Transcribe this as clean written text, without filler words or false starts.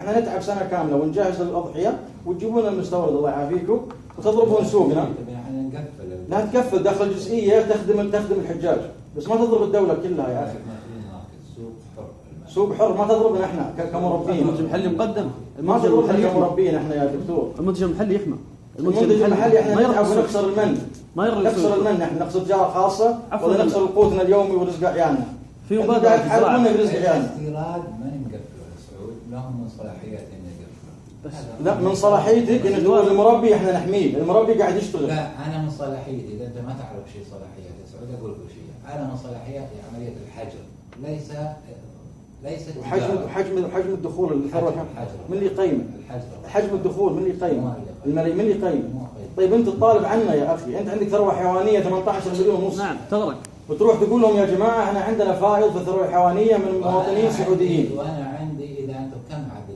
احنا نتعب سنه كامله ونجهز للاضحيه وتجيبون المستورد الله يعافيكم وتضربون سوقنا. يعني نقفل. لا تقفل، داخل جزئيه تخدم الحجاج، بس ما تضرب الدوله كلها يا اخي. سوق حر ما تضربنا احنا كمربين. المنتج المحلي مقدم. ما تضربنا كمربين احنا يا دكتور. المنتج المحلي يحمى. المنتج المحلي احنا نتعب ونخسر المن. نخسر المن، احنا نخسر تجاره خاصه ولا نخسر قوتنا اليومي ورزق عيالنا. في مبادره تحاربونا برزق عيالنا. الاستيراد ما نقفله السعود، لهم من صلاحيات ان يقفلوا. لا من صلاحيتك ان تقول المربي احنا نحميه، المربي قاعد يشتغل. لا انا من صلاحيتي، اذا انت ما تعرف شيء صلاحيات يا سعود اقول لك شيء، انا من صلاحياتي عمليه الحجر، ليس وحجم الدخول الثروه من اللي يقيم؟ حجم الدخول من اللي يقيم؟ من اللي يقيم؟ طيب انت تطالب عنا يا اخي، انت عندك ثروه حيوانيه 18 مليون ونص. نعم تغرق. وتروح تقول لهم يا جماعه احنا عندنا فائض في الثروه الحيوانيه من مواطنين سعوديين. وانا عندي اذا انتم كم عدد